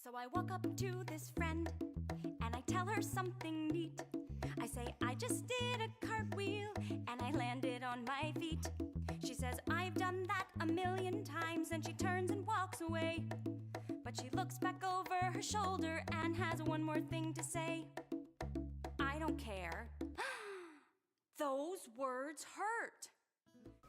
So I walk up to this friend and I tell her something neat. I say, I just did a cartwheel and I landed on my feet. She says, I've done that a million times, and she turns and walks away. But she looks back over her shoulder and has one more thing to say. I don't care. Those words hurt.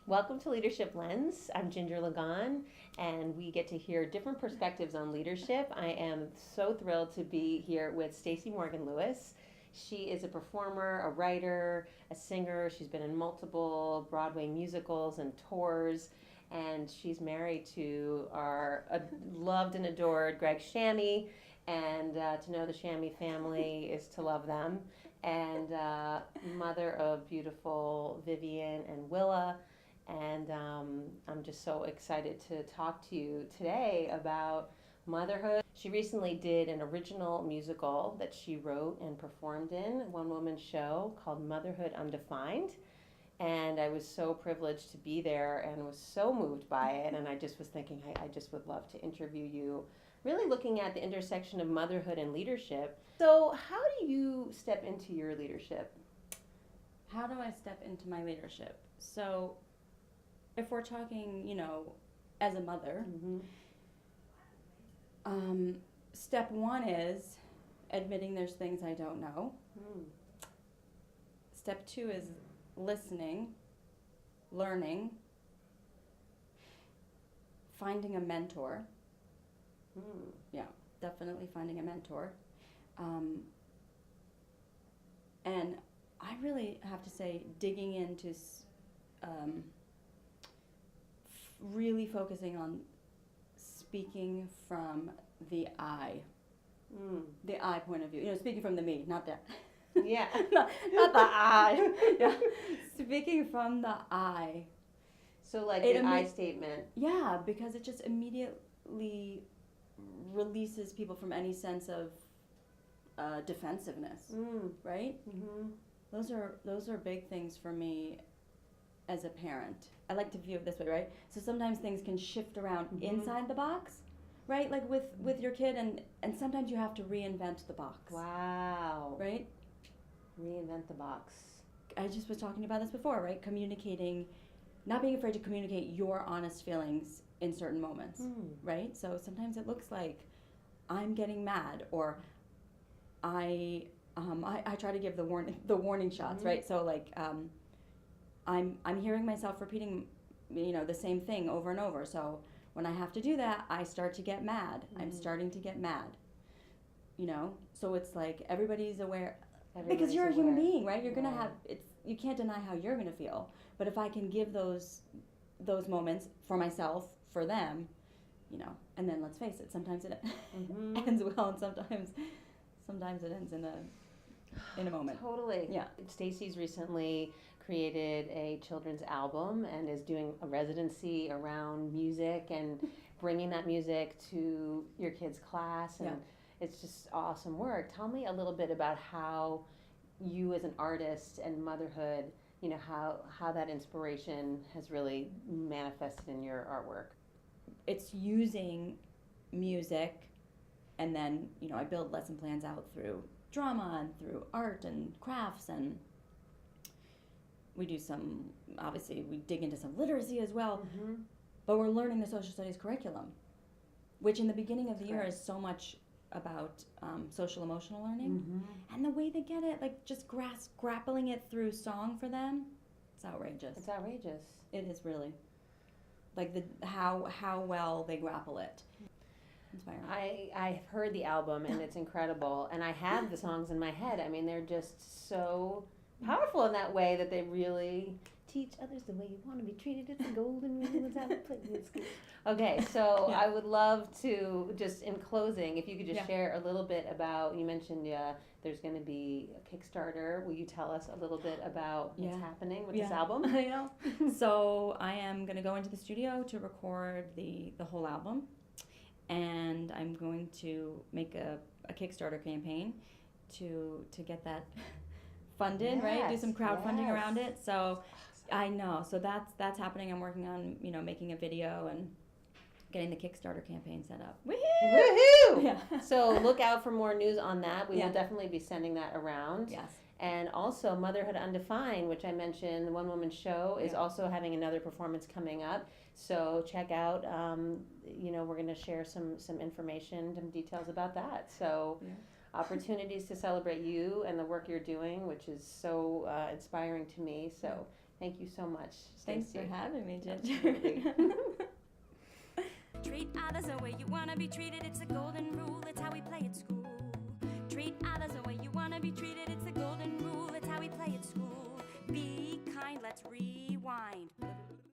Welcome to Leadership Lens. I'm Ginger Lagan, and we get to hear different perspectives on leadership. I am so thrilled to be here with Stacie Morgan Lewis. She is a performer, a writer, a singer. She's been in multiple Broadway musicals and tours, and she's married to our loved and adored Greg Shammy. And to know the Shammy family is to love them. And mother of beautiful Vivian and Willa. And I'm just so excited to talk to you today about motherhood. She recently did an original musical that she wrote and performed in, a one-woman show called Motherhood Undefined. And I was so privileged to be there and was so moved by it. And I just was thinking, I just would love to interview you, really looking at the intersection of motherhood and leadership. So how do you step into your leadership? How do I step into my leadership? So if we're talking, as a mother, step one is admitting there's things I don't know. Step two is listening, learning, finding a mentor. Yeah, definitely finding a mentor. And I really have to say, digging into really focusing on speaking from the I. The I point of view. Speaking from the me, not that. Yeah. not the I. Yeah. Speaking from the I. So like the I statement. Yeah, because it just immediately releases people from any sense of defensiveness, right? Those are big things for me as a parent. I like to view it this way, right? So sometimes things can shift around inside the box, right? Like with your kid, and sometimes you have to reinvent the box. Wow. Right? Reinvent the box. I just was talking about this before, right? Communicating, not being afraid to communicate your honest feelings in certain moments, right? So sometimes it looks like I'm getting mad, or I try to give the warning shots, right? So like I'm hearing myself repeating, the same thing over and over. So when I have to do that, I start to get mad. I'm starting to get mad. So it's like everybody's aware. Because you're a human being, right? You're gonna have you can't deny how you're gonna feel. But if I can give those moments for myself, for them, and then let's face it, sometimes it ends well, and sometimes it ends in a moment. Totally. Yeah. Stacie's recently created a children's album and is doing a residency around music and bringing that music to your kids' class, and it's just awesome work. Tell me a little bit about how you as an artist and motherhood, how that inspiration has really manifested in your artwork. It's using music, and then, I build lesson plans out through drama and through art and crafts, and we do obviously we dig into some literacy as well, but we're learning the social studies curriculum, which in the beginning of the year is so much about social emotional learning, and the way they get it, like just grappling it through song for them, it's outrageous. It's outrageous. It is really, like how well they grapple it. Inspiring. I've heard the album and it's incredible, and I have the songs in my head. I mean, they're just so powerful in that way that they really teach others the way you want to be treated. It's a golden rule. It's how to play in school. Okay, so I would love to, just in closing, if you could just share a little bit about, you mentioned there's going to be a Kickstarter. Will you tell us a little bit about what's happening with this album? I know. So I am going to go into the studio to record the whole album. And I'm going to make a Kickstarter campaign to get that funded, right? Do some crowdfunding around it. So I know. So that's happening. I'm working on, making a video, and getting the Kickstarter campaign set up. Woohoo! Yeah. So look out for more news on that. We Yeah. will definitely be sending that around. Yes. And also Motherhood Undefined, which I mentioned, the One Woman Show, is also having another performance coming up. So check out, we're going to share some information, some details about that. So opportunities to celebrate you and the work you're doing, which is so inspiring to me. So thank you so much, Stacie. Thanks for having me, Ginger. Treat others the way you want to be treated. It's the golden rule. It's how we play at school. Treat others the way you want to be treated. It's the golden rule. It's how we play at school. Be kind. Let's read.